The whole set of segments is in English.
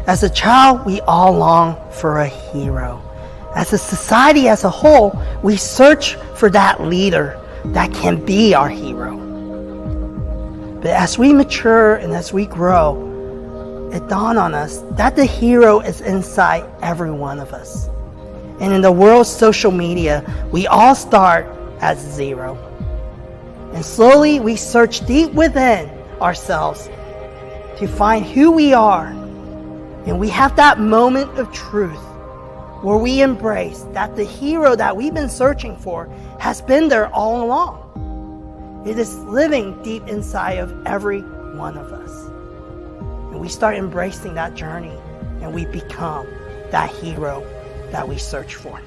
As a child, we all long for a hero. As a society as a whole, we search for that leader that can be our hero. But as we mature and as we grow, it dawned on us that the hero is inside every one of us. And in the world's social media, we all start at zero. And slowly we search deep within ourselves to find who we are. And we have that moment of truth where we embrace that the hero that we've been searching for has been there all along. It is living deep inside of every one of us. And we start embracing that journey and we become that hero that we search for.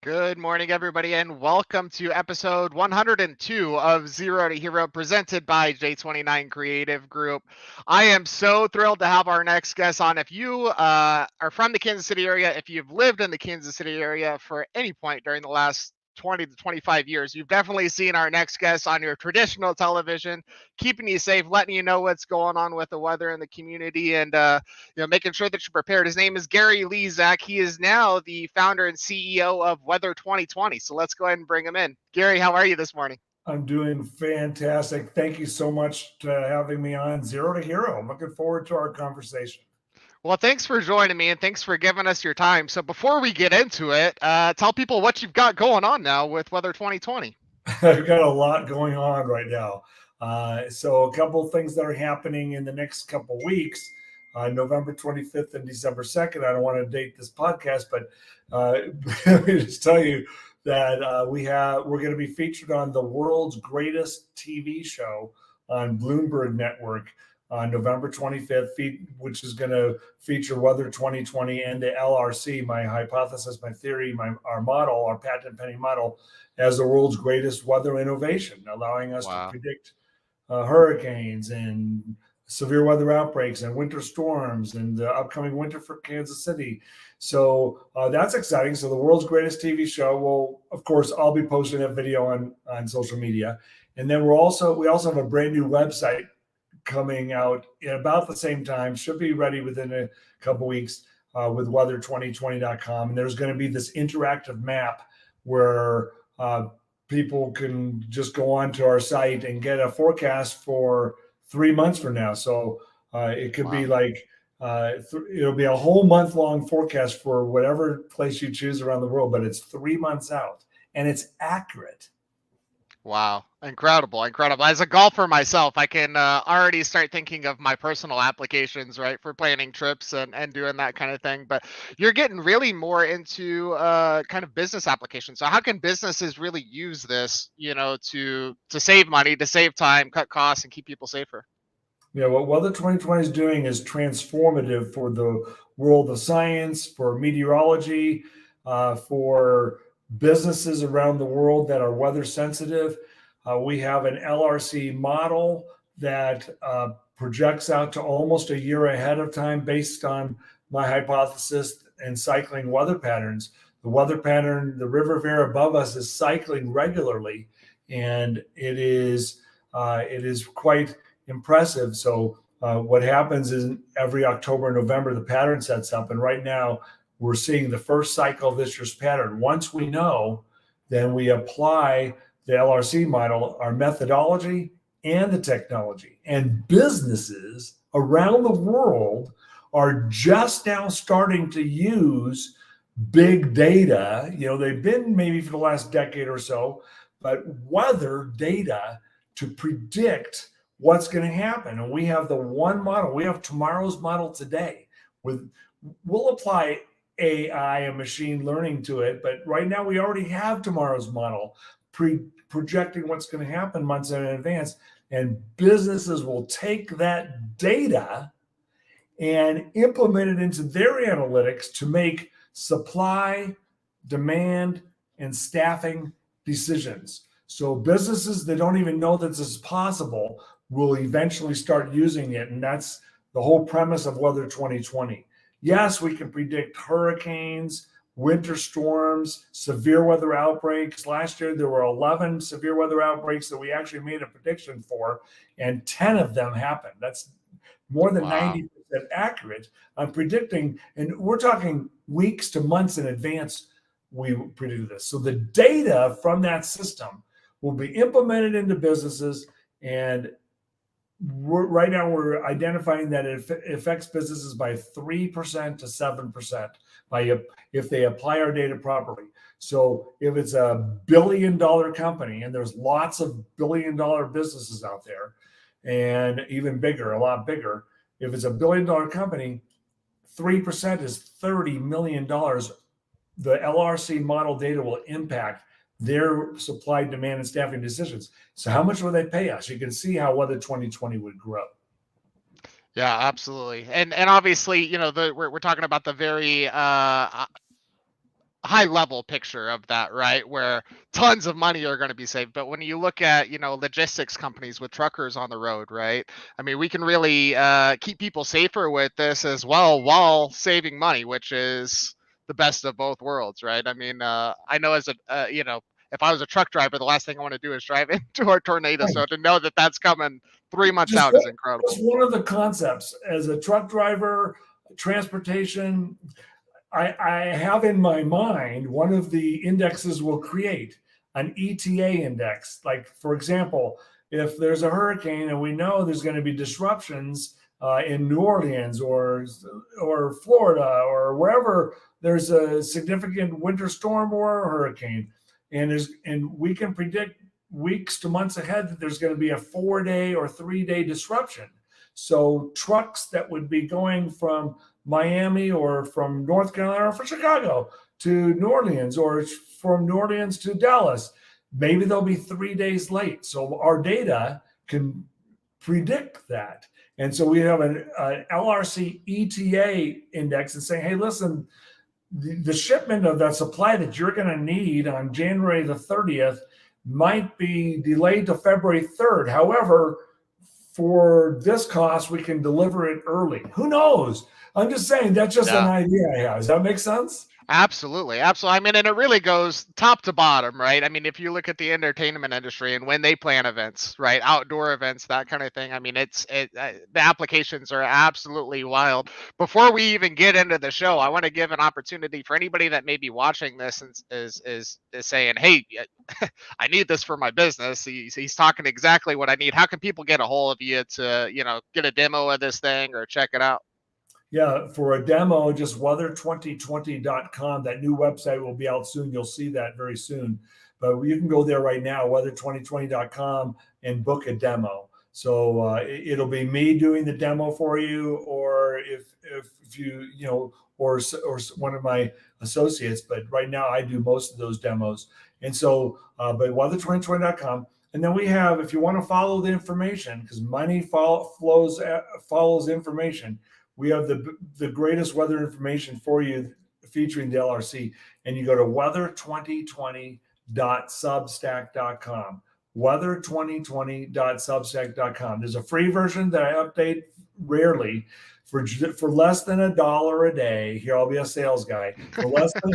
Good morning, everybody, and welcome to episode 102 of Zero to Hero, presented by J29 Creative Group. I am so thrilled to have our next guest on. If you are from the Kansas City area, if you've lived in the Kansas City area for any point during the last 20 to 25 years, you've definitely seen our next guest on your traditional television, keeping you safe, letting you know what's going on with the weather in the community, and making sure that you're prepared. His name is Gary Lezak. He is now the founder and CEO of Weather 2020. So let's go ahead and bring him in. Gary, how are you this morning? I'm doing fantastic. Thank you so much for having me on Zero to Hero. I'm looking forward to our conversation. Well, thanks for joining me and thanks for giving us your time. So before we get into it, tell people what you've got going on now with Weather 2020. I've got a lot going on right now. So a couple of things that are happening in the next couple of weeks, November 25th and December 2nd. I don't want to date this podcast, but let me just tell you that we're going to be featured on the world's greatest TV show on Bloomberg Network on November 25th, which is going to feature Weather 2020 and the LRC, my hypothesis, my theory, our model, our patent pending model, as the world's greatest weather innovation, allowing us to predict hurricanes and severe weather outbreaks and winter storms and the upcoming winter for Kansas City. So that's exciting. So the world's greatest TV show will, of course, I'll be posting a video on social media. And then we also have a brand new website coming out at about the same time, should be ready within a couple weeks with weather2020.com. And there's going to be this interactive map where people can just go onto our site and get a forecast for 3 months from now. So it could be like, it'll be a whole month long forecast for whatever place you choose around the world, but it's 3 months out and it's accurate. Wow. Incredible. As a golfer myself, I can already start thinking of my personal applications, right, for planning trips and doing that kind of thing. But you're getting really more into kind of business applications. So how can businesses really use this, to save money, to save time, cut costs, and keep people safer? Yeah, what Weather 2020 is doing is transformative for the world of science, for meteorology, for businesses around the world that are weather sensitive. We have an LRC model that projects out to almost a year ahead of time based on my hypothesis and cycling weather patterns. The weather pattern, the river Vare above us, is cycling regularly, and it is quite impressive. So what happens is every October and November, the pattern sets up, and right now we're seeing the first cycle of this year's pattern. Once we know, then we apply the LRC model, our methodology and the technology. And businesses around the world are just now starting to use big data. They've been maybe for the last decade or so, but weather data to predict what's going to happen. And we have the one model. We have tomorrow's model today. We'll apply AI and machine learning to it, but right now we already have tomorrow's model projecting what's going to happen months in advance. And businesses will take that data and implement it into their analytics to make supply, demand, and staffing decisions. So businesses that don't even know that this is possible will eventually start using it. And that's the whole premise of Weather 2020. Yes, we can predict hurricanes, winter storms, severe weather outbreaks. Last year, there were 11 severe weather outbreaks that we actually made a prediction for, and 10 of them happened. That's more than Wow. 90% accurate on predicting. And we're talking weeks to months in advance we predicted this. So the data from that system will be implemented into businesses, and right now we're identifying that it affects businesses by 3% to 7% if they apply our data properly. So if it's $1 billion company, and there's lots of $1 billion businesses out there, and even bigger, a lot bigger, if it's $1 billion company, 3% is $30 million. The LRC model data will impact their supply, demand, and staffing decisions. So how much will they pay us? You can see how weather 2020 would grow. Yeah, absolutely. And obviously, we're talking about the very high level picture of that, right? Where tons of money are going to be saved. But when you look at, logistics companies with truckers on the road, right? I mean, we can really keep people safer with this as well while saving money, which is the best of both worlds, right? I mean, I know as if I was a truck driver, the last thing I want to do is drive into a tornado. So to know that that's coming 3 months Just out is incredible. one of the concepts as a truck driver, transportation, I have in my mind one of the indexes we'll create, an ETA index. Like, for example, if there's a hurricane and we know there's going to be disruptions in New Orleans or Florida or wherever there's a significant winter storm or a hurricane, and we can predict weeks to months ahead that there's going to be a 4-day or 3-day disruption. So trucks that would be going from Miami or from North Carolina or from Chicago to New Orleans or from New Orleans to Dallas, maybe they'll be 3 days late. So our data can predict that. And so we have an LRC ETA index and saying, hey, listen, the shipment of that supply that you're going to need on January the 30th might be delayed to February 3rd. However, for this cost, we can deliver it early. Who knows? I'm just saying that's just an idea I have. Does that make sense? Absolutely. I mean, and it really goes top to bottom, right? I mean, if you look at the entertainment industry and when they plan events, right, outdoor events, that kind of thing. I mean, the applications are absolutely wild. Before we even get into the show, I want to give an opportunity for anybody that may be watching this and is saying, "Hey, I need this for my business." He's talking exactly what I need. How can people get a hold of you to, get a demo of this thing or check it out? Yeah, for a demo, just weather2020.com. That new website will be out soon. You'll see that very soon. But you can go there right now, weather2020.com, and book a demo. So it'll be me doing the demo for you, or if you or one of my associates. But right now, I do most of those demos. And so, but weather2020.com. And then we have, if you want to follow the information, because money follows information, we have the greatest weather information for you featuring the LRC. And you go to weather2020.substack.com. Weather2020.substack.com. There's a free version that I update rarely for less than $1 a day. Here, I'll be a sales guy. For less than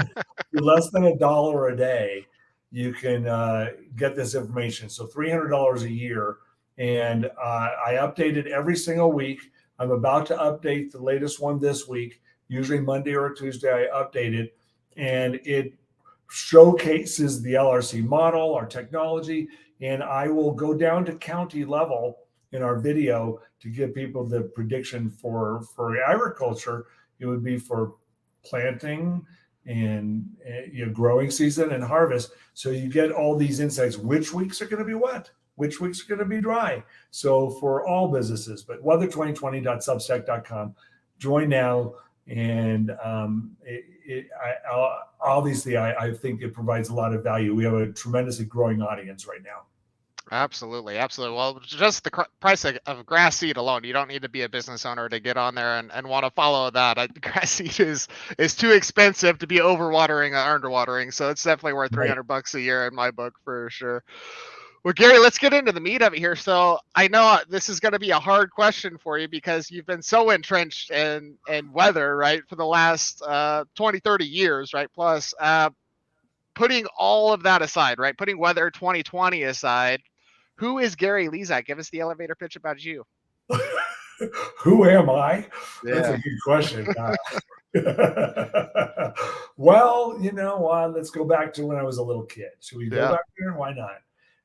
$1 a day, you can get this information. So $300 a year. And I update it every single week. I'm about to update the latest one this week. Usually Monday or Tuesday, I update it, and it showcases the LRC model, our technology, and I will go down to county level in our video to give people the prediction for agriculture. It would be for planting and growing season and harvest. So you get all these insights. Which weeks are going to be wet? Which weeks are going to be dry? So for all businesses, but weather2020.substack.com. Join now, and obviously, I think it provides a lot of value. We have a tremendously growing audience right now. Absolutely. Well, just the price of grass seed alone, you don't need to be a business owner to get on there and want to follow that. Grass seed is too expensive to be overwatering or underwatering, so it's definitely worth $300 a year in my book for sure. Well, Gary, let's get into the meat of it here. So I know this is going to be a hard question for you because you've been so entrenched in weather, right, for the last 20, 30 years, right? Plus, putting all of that aside, right, putting weather 2020 aside, who is Gary Lezak? Give us the elevator pitch about you. Who am I? That's a Yeah. good question. Well, let's go back to when I was a little kid. Should we go Yeah. back there? Why not?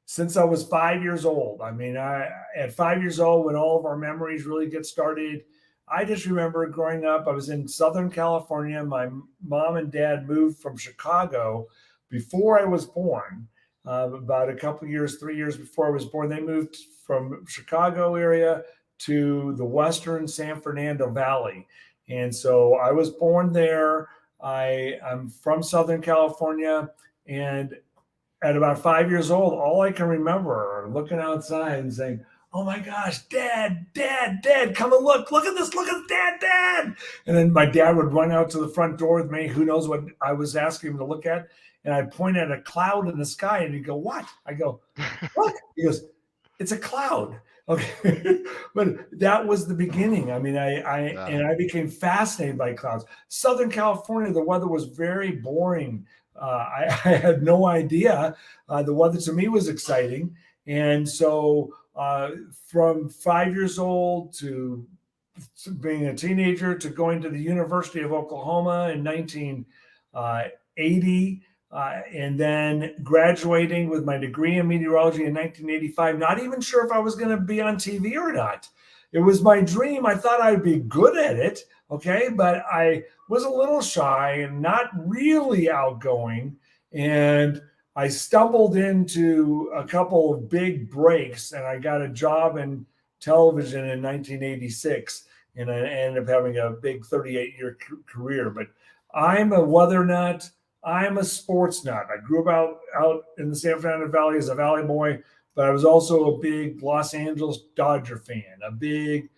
Since I was 5 years old. I mean, at 5 years old, when all of our memories really get started, I just remember growing up. I was in Southern California. My mom and dad moved from Chicago before I was born. About a couple years, 3 years before I was born, they moved from Chicago area to the western San Fernando Valley. And so I was born there. I'm from Southern California. And at about 5 years old, all I can remember are looking outside and saying, "Oh my gosh, Dad, Dad, Dad, come and look at this, look at Dad, Dad." And then my dad would run out to the front door with me. Who knows what I was asking him to look at. And I'd point at a cloud in the sky and he'd go, "What?" I go, "Look." He goes, "It's a cloud." Okay. But that was the beginning. I mean, I became fascinated by clouds. Southern California, the weather was very boring. I had no idea. The weather to me was exciting. And so from 5 years old to being a teenager to going to the University of Oklahoma in 1980, and then graduating with my degree in meteorology in 1985, not even sure if I was going to be on TV or not. It was my dream. I thought I'd be good at it. Okay. But I was a little shy and not really outgoing. And I stumbled into a couple of big breaks and I got a job in television in 1986. And I ended up having a big 38-year career. But I'm a weather nut. I'm a sports nut. I grew up out in the San Fernando Valley as a Valley boy, but I was also a big Los Angeles Dodger fan, a big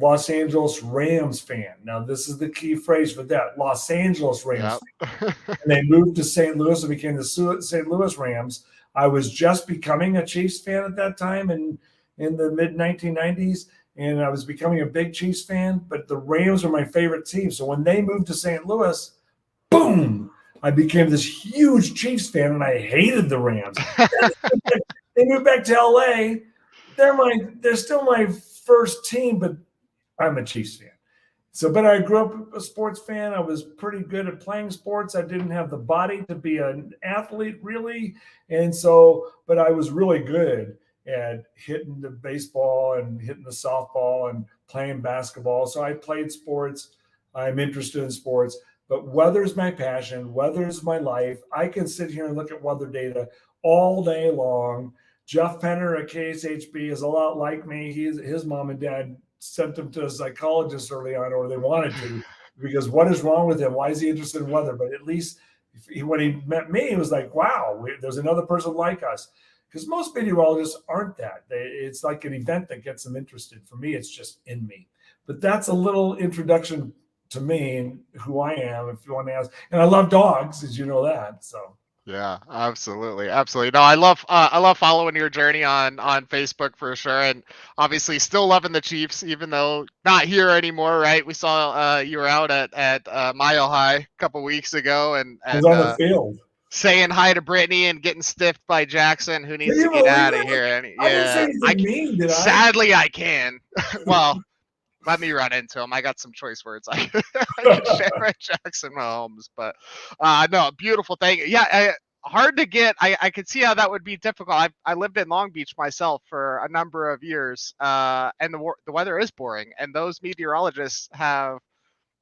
Los Angeles Rams fan. Now, this is the key phrase for that, Los Angeles Rams. Yep. And they moved to St. Louis and became the St. Louis Rams. I was just becoming a Chiefs fan at that time in the mid-1990s, and I was becoming a big Chiefs fan, but the Rams were my favorite team. So when they moved to St. Louis, boom, I became this huge Chiefs fan, and I hated the Rams. They moved back to LA. They're still my first team, but I'm a Chiefs fan. So, but I grew up a sports fan. I was pretty good at playing sports. I didn't have the body to be an athlete, really. And so, but I was really good at hitting the baseball and hitting the softball and playing basketball. So I played sports. I'm interested in sports. But weather's my passion. Weather's my life. I can sit here and look at weather data all day long. Jeff Penner at KSHB is a lot like me. His mom and dad sent him to a psychologist early on, or they wanted to, because what is wrong with him? Why is he interested in weather? But at least when he met me, he was like, wow, there's another person like us. Because most meteorologists aren't that. It's like an event that gets them interested. For me, it's just in me. But that's a little introduction to me and who I am, if you want to ask. And I love dogs, as you know that. So Yeah, absolutely, absolutely. No, I love following your journey on Facebook for sure, and obviously still loving the Chiefs, even though not here anymore, right? We saw you were out at Mile High a couple weeks ago, and I was on the field saying hi to Brittany and getting stiffed by Jackson, who needs to get out of here. And I didn't say anything mean, did I? Sadly, I can. Well. Let me run into him. I got some choice words I can share at Jackson Mahomes, but no, beautiful thing. Yeah, hard to get. I could see how that would be difficult. I lived in Long Beach myself for a number of years, and the weather is boring. And those meteorologists have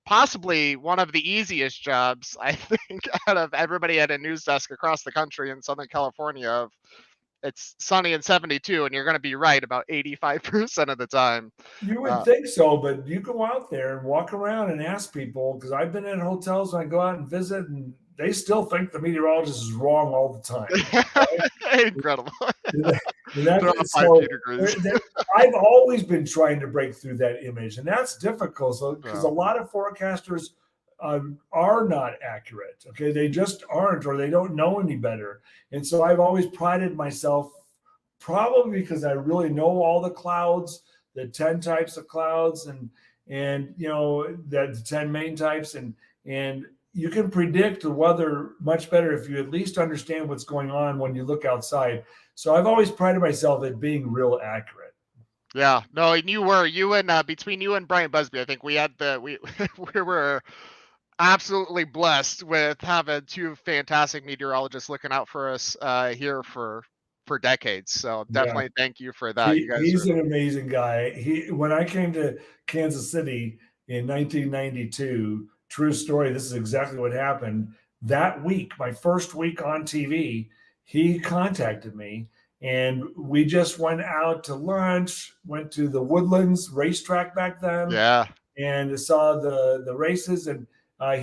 possibly one of the easiest jobs, I think, out of everybody at a news desk across the country in Southern California. Of it's sunny and 72, and you're going to be right about 85% of the time. You would think so, but you go out there and walk around and ask people, because I've been in hotels when I go out and visit, and they still think the meteorologist is wrong all the time. Right? Incredible. I've always been trying to break through that image, and that's difficult because a lot of forecasters are not accurate. Okay, they just aren't, or they don't know any better. And so I've always prided myself probably because I really know all the clouds, the 10 types of clouds, and the 10 main types, and you can predict the weather much better if you at least understand what's going on when you look outside. So I've always prided myself at being real accurate. Yeah, no, and you and between you and Brian Busby, I think we we were absolutely blessed with having two fantastic meteorologists looking out for us here for decades. So Yeah. definitely thank you for that. You guys He's are an amazing guy. When I came to Kansas City in 1992, true story, this is exactly what happened. That week, my first week on TV, he contacted me, and we just went out to lunch, went to the Woodlands racetrack back then, yeah. and saw the races. And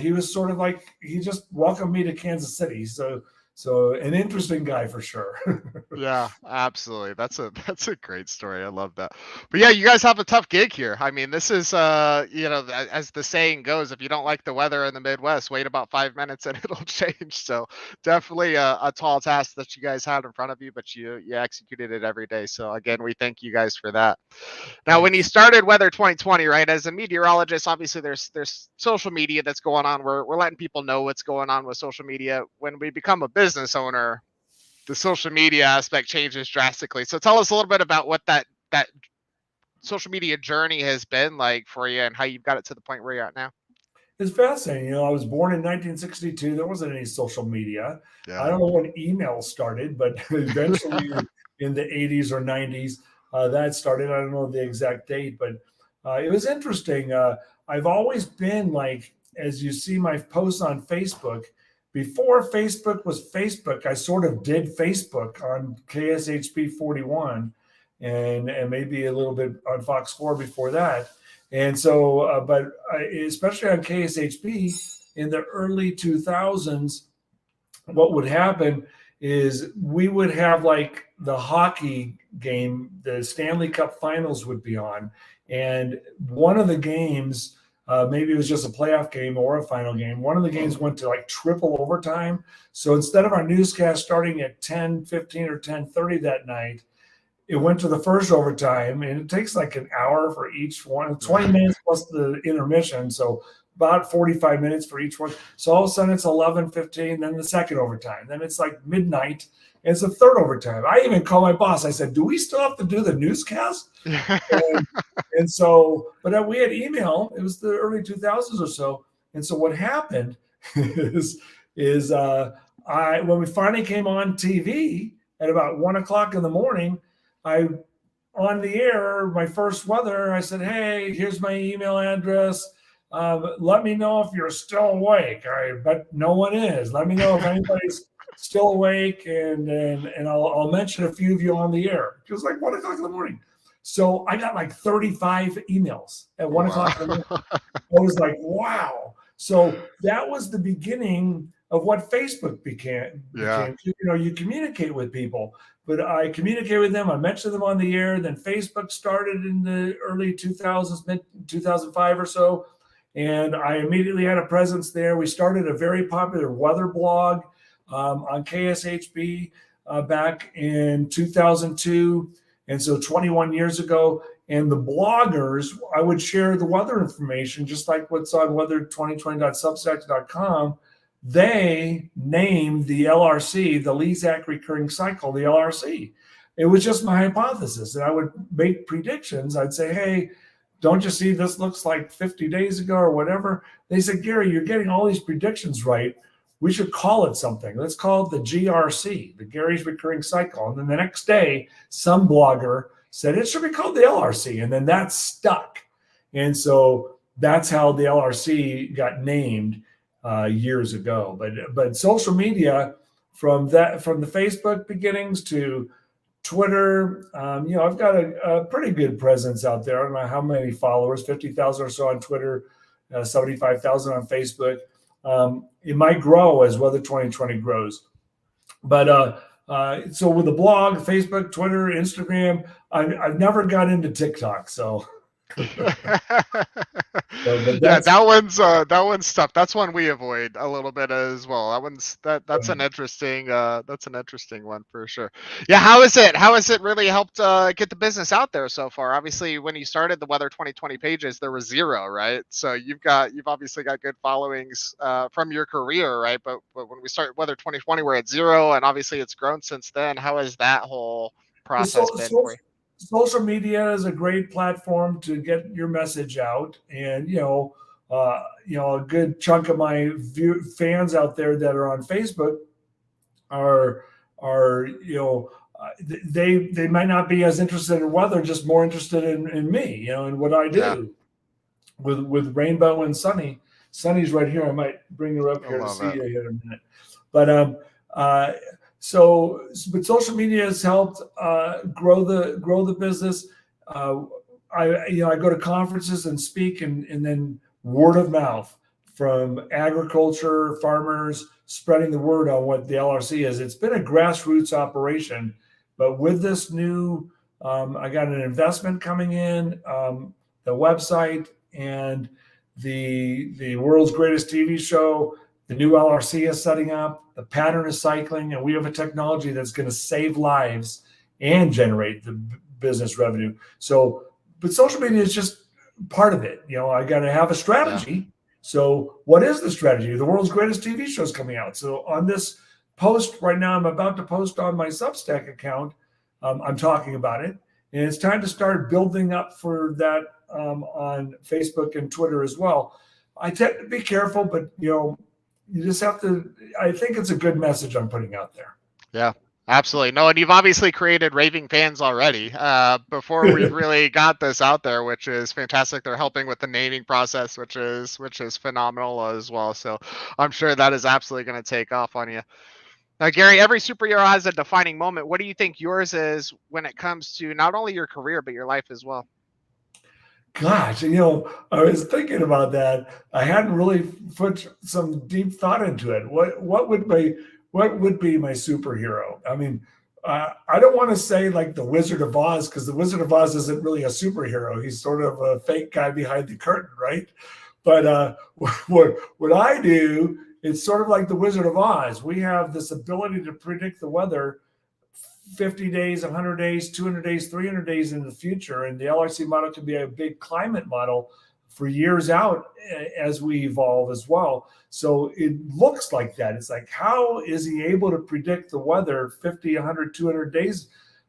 he was sort of like, he just welcomed me to Kansas City. So an interesting guy for sure. Yeah, absolutely. That's a great story. I love that. But yeah, you guys have a tough gig here. I mean, this is as the saying goes, if you don't like the weather in the Midwest, wait about 5 minutes and it'll change. So definitely a tall task that you guys had in front of you, but you executed it every day. So again, we thank you guys for that. Now, when you started Weather 2020, right, as a meteorologist, obviously there's social media that's going on. We're letting people know what's going on with social media. When we become a business owner, the social media aspect changes drastically. So tell us a little bit about what that social media journey has been like for you and how you've got it to the point where you're at now. It's fascinating. I was born in 1962. There wasn't any social media. I Yeah. don't know when email started, but eventually in the 80s or 90s, that started. I don't know the exact date, but it was interesting. I've always been like, as you see my posts on Facebook, before Facebook was Facebook, I sort of did Facebook on KSHP 41 and maybe a little bit on Fox 4 before that. And so, but especially on KSHP in the early 2000s, what would happen is we would have like the hockey game, the Stanley Cup Finals would be on. And one of the games, maybe it was just a playoff game or a final game, one of the games went to like triple overtime. So instead of our newscast starting at 10:15 or 10:30 that night, it went to the first overtime, and it takes like an hour for each one, 20 minutes plus the intermission. So about 45 minutes for each one. So all of a sudden it's 11:15, then the second overtime. Then it's like midnight, and it's the third overtime. I even called my boss. I said, do we still have to do the newscast? and so, but we had email. It was the early 2000s or so. And so what happened is when we finally came on TV at about 1:00 in the morning, on the air, my first weather, I said, hey, here's my email address. Let me know if you're still awake. But no one is. Let me know if anybody's still awake, and I'll mention a few of you on the air. It was like 1:00 in the morning. So I got like 35 emails at 1:00 in the morning. I was like, wow. So that was the beginning of what Facebook became. You communicate with people. But I communicate with them. I mention them on the air. Then Facebook started in the early 2000s, mid 2005 or so. And I immediately had a presence there. We started a very popular weather blog on KSHB back in 2002. And so 21 years ago. And the bloggers, I would share the weather information, just like what's on weather2020.substack.com. They named the LRC, the Lezak recurring cycle, the LRC. It was just my hypothesis. And I would make predictions. I'd say, hey, don't you see this looks like 50 days ago or whatever? They said, Gary, you're getting all these predictions right. We should call it something. Let's call it the GRC, the Gary's recurring cycle. And then the next day, some blogger said it should be called the LRC. And then that stuck. And so that's how the LRC got named years ago. But social media, from the Facebook beginnings to Twitter, I've got a pretty good presence out there. I don't know how many followers, 50,000 or so on Twitter, 75,000 on Facebook. It might grow as Weather 2020 grows. But so with the blog, Facebook, Twitter, Instagram, I've never got into TikTok. So But Yeah, that's that one's tough. That's one we avoid a little bit as well. That's an interesting one for sure. Yeah, how has it really helped get the business out there so far? Obviously, when you started the Weather 2020 pages, there was zero, right? So you've obviously got good followings from your career, right? But when we started Weather 2020, we're at zero, and obviously it's grown since then. How has that whole well, process been for you? social media is a great platform to get your message out, and a good chunk of my fans out there that are on Facebook are are they might not be as interested in weather, just more interested in me, and what I Yeah, do with Rainbow and Sunny. Sunny's right here. I might bring her up I here to love see it. you here in a minute. But uh, but social media has helped grow the business. Uh, I go to conferences and speak, and then word of mouth from agriculture farmers spreading the word on what the LRC is. It's been a grassroots operation, but with this new, I got an investment coming in, the website, and the world's greatest TV show. The new LRC is setting up. The pattern is cycling, and we have a technology that's going to save lives and generate the business revenue. So, but social media is just part of it. I got to have a Yeah. strategy. So, what is the strategy? The world's greatest TV show is coming out. So, on this post right now, I'm about to post on my Substack account. I'm talking about it, and it's time to start building up for that on Facebook and Twitter as well. I tend to be careful, but you just have to. I think it's a good message I'm putting out there. Yeah, absolutely. No, and you've obviously created raving fans already before we've really got this out there, which is fantastic. They're helping with the naming process, which is phenomenal as well. So I'm sure that is absolutely going to take off on you. Now, Gary, every superhero has a defining moment. What do you think yours is when it comes to not only your career, but your life as well? Gosh, I was thinking about that. I hadn't really put some deep thought into it. What would be my superhero? I mean, I don't want to say like the Wizard of Oz, because the Wizard of Oz isn't really a superhero. He's sort of a fake guy behind the curtain, right? But what I do, it's sort of like the Wizard of Oz. We have this ability to predict the weather 50 days, 100 days, 200 days, 300 days in the future. And the LRC model can be a big climate model for years out as we evolve as well. So it looks like that. It's like, how is he able to predict the weather 50, 100, 200 days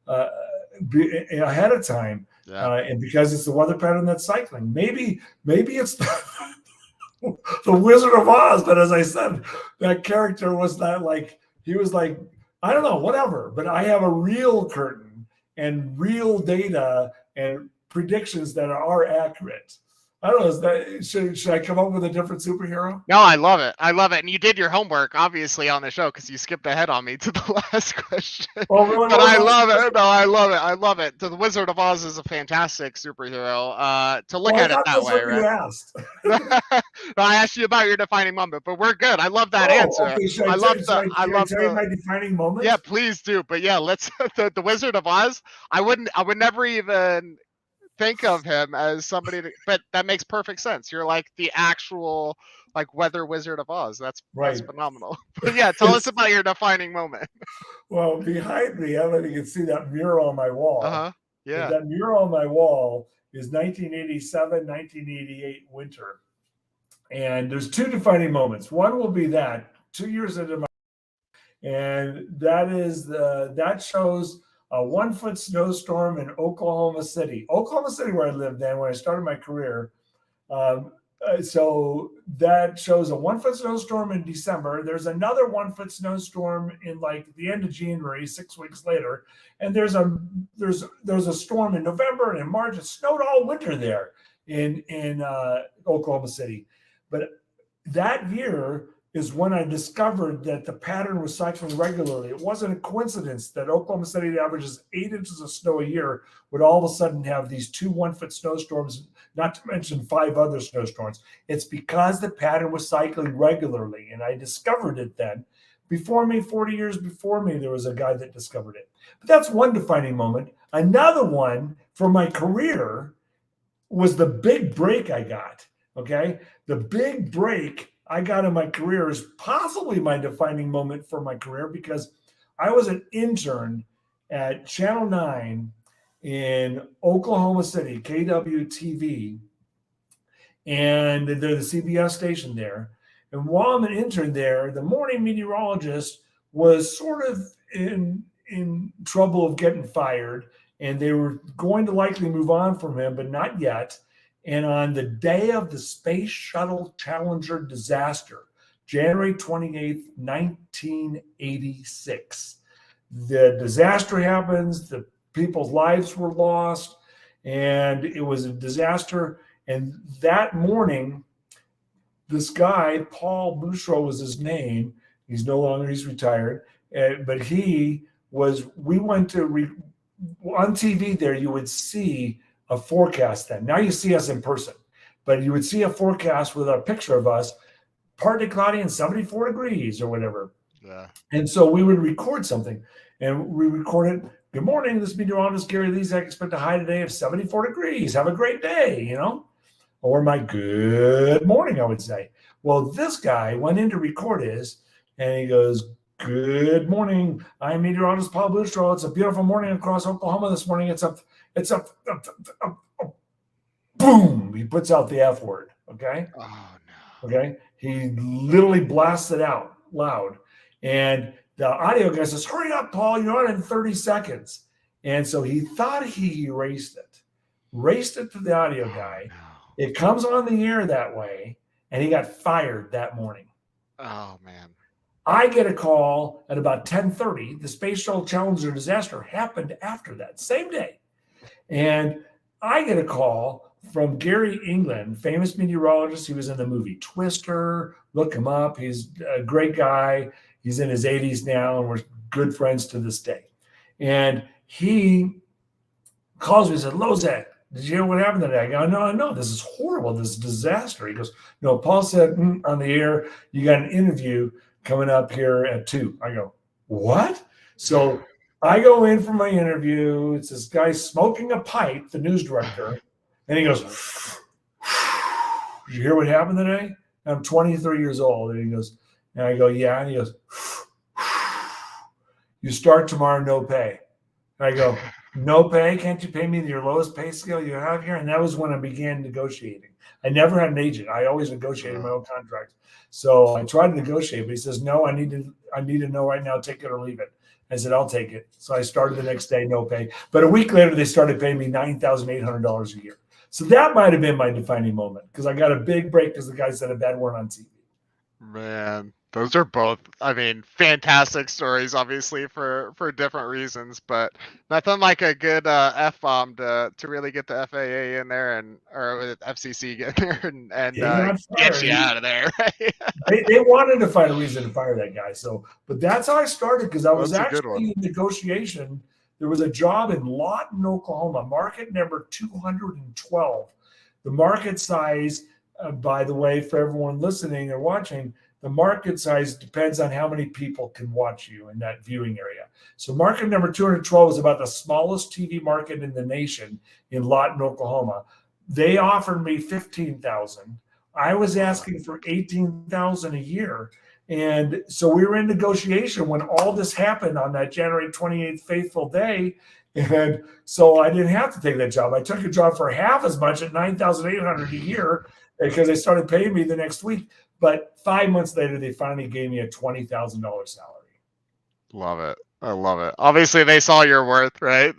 ahead of time? Yeah. And because it's the weather pattern that's cycling. Maybe it's the Wizard of Oz, but as I said, that character was not like, he was like, I don't know, whatever, but I have a real curtain and real data and predictions that are accurate. I don't know. Should I come up with a different superhero? No, I love it. I love it. And you did your homework, obviously, on the show because you skipped ahead on me to the last question. Oh, really? But I love it. No, I love it. I love it. The Wizard of Oz is a fantastic superhero. To look Well, I at it thought that that's way, what you right? asked. No, I asked you about your defining moment, but we're good. I love that answer. Okay. Should I I love tell you the. my defining moment? Yeah, please do. But yeah, let's the Wizard of Oz. I would never even think of him as somebody but that makes perfect sense. You're like the actual like weather Wizard of Oz. That's Right. phenomenal. But yeah, tell us about your defining moment. Well, behind me, I don't know if you can see that mural on my wall. Uh-huh. But Yeah. that mural on my wall is 1987, 1988 winter. And there's two defining moments. One will be that 2 years into my, and that shows a 1 foot snowstorm in Oklahoma City, where I lived then when I started my career. So that shows a 1 foot snowstorm in December. There's another 1 foot snowstorm in like the end of January, 6 weeks later, and there's a storm in November and in March. It snowed all winter there in Oklahoma City. But that year is when I discovered that the pattern was cycling regularly. It wasn't a coincidence that Oklahoma City that averages 8 inches of snow a year would all of a sudden have these 2 1 foot snowstorms, not to mention 5 other snowstorms. It's because the pattern was cycling regularly. And I discovered it then. Before me, 40 years before me, there was a guy that discovered it. But that's one defining moment. Another one for my career was the big break I got. Okay. The big break I got in my career is possibly my defining moment for my career, because I was an intern at Channel 9 in Oklahoma City, KWTV, and they're the CBS station there. And while I'm an intern there, the morning meteorologist was sort of in trouble of getting fired, and they were going to likely move on from him, but not yet. And on the day of the Space Shuttle Challenger disaster, January 28th, 1986, the disaster happens, the people's lives were lost, and it was a disaster. And that morning, this guy, Paul Bouchreau was his name. He's no longer, he's retired. But we went to, on TV there, you would see a forecast then. Now you see us in person, but you would see a forecast with a picture of us, partly cloudy and 74 degrees or whatever. Yeah. And so we would record something, and we recorded, "Good morning, this is meteorologist Gary Lezak. Expect a high today of 74 degrees. Have a great day," Or my good morning, I would say. Well, this guy went in to record his, and he goes, "Good morning. I'm meteorologist Paul Bouchreau. It's a beautiful morning across Oklahoma this morning. It's up. Boom." He puts out the F word. Okay. Oh no. Okay. He literally blasts it out loud. And the audio guy says, "Hurry up, Paul. You're on in 30 seconds. And so he thought he raced it to the audio guy. No. It comes on the air that way, and he got fired that morning. Oh man. I get a call at about 10:30. The Space Shuttle Challenger disaster happened after that same day. And I get a call from Gary England, famous meteorologist. He was in the movie Twister. Look him up. He's a great guy. He's in his 80s now, and we're good friends to this day. And he calls me and said, "Lezak, did you hear what happened today?" I go, "No, this is horrible. This is disaster." He goes, "No, Paul said on the air, you got an interview coming up here at 2. I go, "What?" So I go in for my interview. It's this guy smoking a pipe, the news director. And he goes, "Did you hear what happened today?" And I'm 23 years old. And he goes, and I go, "Yeah." And he goes, "You start tomorrow, no pay." And I go, "No pay? Can't you pay me your lowest pay scale you have here?" And that was when I began negotiating. I never had an agent. I always negotiated my own contracts. So I tried to negotiate, but he says, "No, I need to know right now. Take it or leave it." I said, "I'll take it." So I started the next day, no pay. But a week later, they started paying me $9,800 a year. So that might have been my defining moment, because I got a big break because the guy said a bad word on TV. Man, those are both, fantastic stories, obviously for different reasons, but nothing like a good F-bomb to really get the FAA in there or FCC get in there and get you out of there. Right? They wanted to find a reason to fire that guy. But that's how I started, because I was actually in negotiation. There was a job in Lawton, Oklahoma, market number 212. The market size, by the way, for everyone listening or watching, the market size depends on how many people can watch you in that viewing area. So market number 212 is about the smallest TV market in the nation in Lawton, Oklahoma. They offered me $15,000. I was asking for $18,000 a year. And so we were in negotiation when all this happened on that January 28th fateful day. And so I didn't have to take that job. I took a job for half as much at $9,800 a year, because they started paying me the next week. But 5 months later, they finally gave me a $20,000 salary. Love it. I love it. Obviously, they saw your worth, right?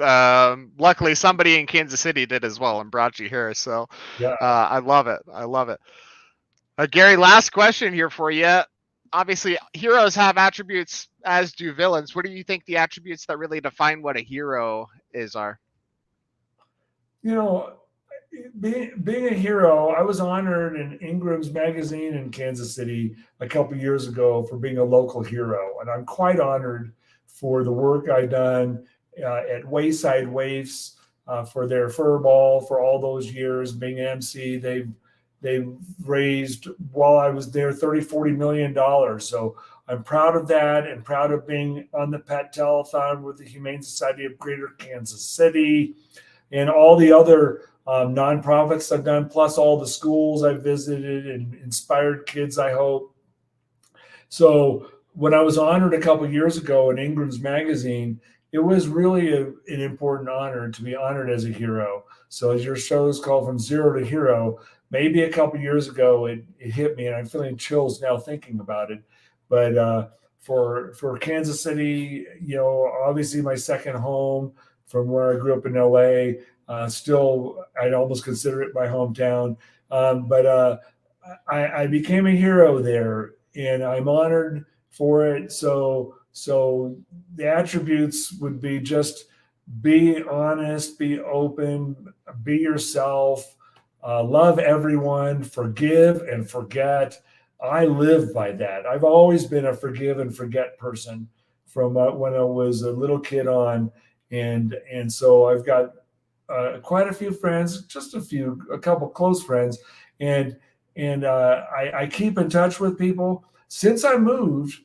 Luckily, somebody in Kansas City did as well and brought you here. So yeah, I love it. I love it. Gary, last question here for you. Obviously, heroes have attributes, as do villains. What do you think the attributes that really define what a hero are? Being a hero, I was honored in Ingram's magazine in Kansas City a couple years ago for being a local hero. And I'm quite honored for the work I've done at Wayside Waifs for their fur ball for all those years. Being an MC, they raised, while I was there, $30-40 million. So I'm proud of that, and proud of being on the Pet Telethon with the Humane Society of Greater Kansas City, and all the other nonprofits I've done, plus all the schools I've visited and inspired kids, I hope. So when I was honored a couple of years ago in Ingram's magazine, it was really an important honor to be honored as a hero. So as your show is called From Zero to Hero, maybe a couple of years ago it hit me, and I'm feeling chills now thinking about it. But for Kansas City, obviously my second home from where I grew up in LA. Still, I'd almost consider it my hometown. But I became a hero there, and I'm honored for it. So the attributes would be just be honest, be open, be yourself, love everyone, forgive and forget. I live by that. I've always been a forgive and forget person from when I was a little kid on, and so I've got quite a few friends, just a couple close friends, and I keep in touch with people. Since I moved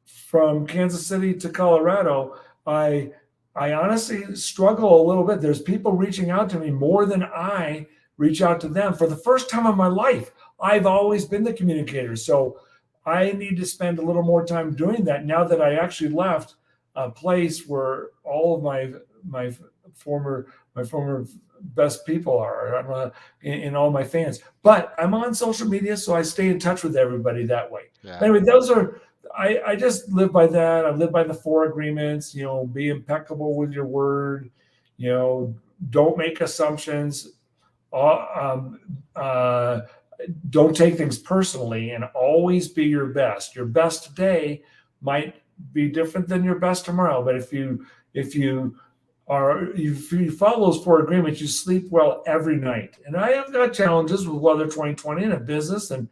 from Kansas City to Colorado, I honestly struggle a little bit. There's people reaching out to me more than I reach out to them. For the first time in my life, I've always been the communicator. So I need to spend a little more time doing that now that I actually left a place where all of my former best people are in all my fans. But I'm on social media, so I stay in touch with everybody that way. Yeah. Anyway, I just live by that. I live by the 4 agreements. Be impeccable with your word. Don't make assumptions. Don't take things personally, and always be your best. Your best today might be different than your best tomorrow. But if you follow those 4 agreements, you sleep well every night. And I have got challenges with Weather 2020 and a business and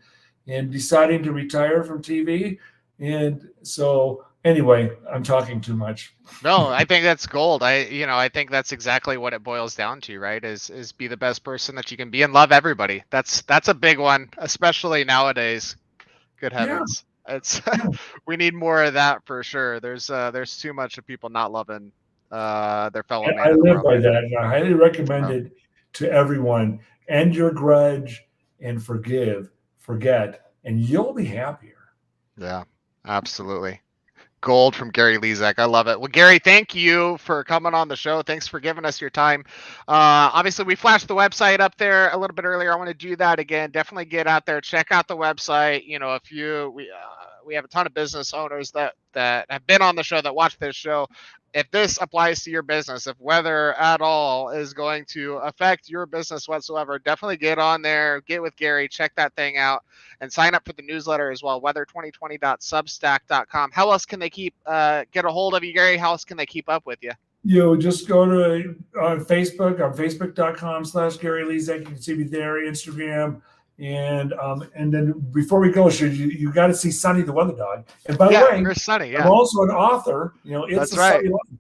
deciding to retire from TV. And so anyway, I'm talking too much. No, I think that's gold. I think that's exactly what it boils down to, right? Is be the best person that you can be and love everybody. That's a big one, especially nowadays. Good heavens. Yeah. We need more of that for sure. There's too much of people not loving their fellow man. I live by that, and I highly recommend it to everyone. End your grudge and forget, and you'll be happier. Yeah, absolutely. Gold from Gary Lezak. I love it. Well, Gary, thank you for coming on the show. Thanks for giving us your time. Obviously, we flashed the website up there a little bit earlier. I want to do that again. Definitely get out there, check out the website. We have a ton of business owners that have been on the show, that watch this show. If this applies to your business, if weather at all is going to affect your business whatsoever, definitely get on there, get with Gary, check that thing out, and sign up for the newsletter as well, weather2020.substack.com. How else can they get a hold of you, Gary? How else can they keep up with you? Just go to on Facebook, on facebook.com/Gary Lezak. You can see me there, Instagram. And then before we go, you got to see Sunny the Weather Dog. And by the way, there's Sunny. Yeah. I'm also an author. It's That's a right. Sunny Life.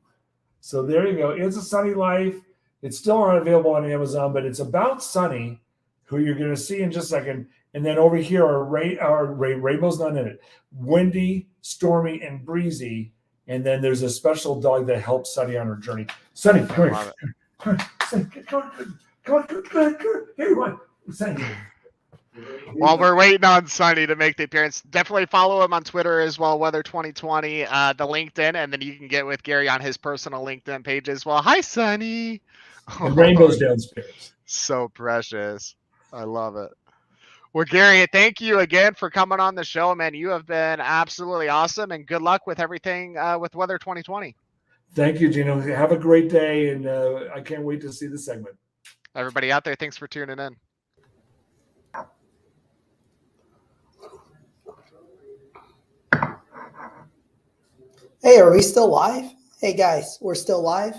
So there you go. It's a Sunny Life. It's still not available on Amazon, but it's about Sunny, who you're going to see in just a second. And then over here are Rainbow's not in it. Windy, stormy, and breezy. And then there's a special dog that helps Sunny on her journey. Sunny, come here. Come on. Here you are. Sunny. While we're waiting on Sunny to make the appearance, definitely follow him on Twitter as well, Weather 2020, the LinkedIn, and then you can get with Gary on his personal LinkedIn page as well. Hi, Sunny. And Rainbow's downstairs. So precious. I love it. Well, Gary, thank you again for coming on the show, man. You have been absolutely awesome, and good luck with everything with Weather 2020. Thank you, Gino. Have a great day, and I can't wait to see the segment. Everybody out there, thanks for tuning in. Hey, are we still live? Hey, guys, we're still live.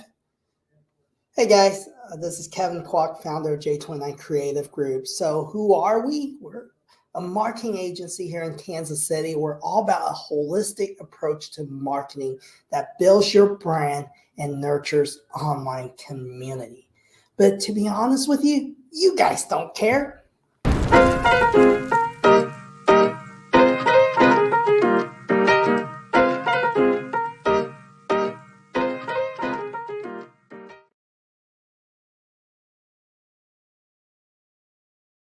Hey, guys, this is Kevin Kwok, founder of J29 Creative Group. So who are we? We're a marketing agency here in Kansas City. We're all about a holistic approach to marketing that builds your brand and nurtures online community. But to be honest with you, you guys don't care.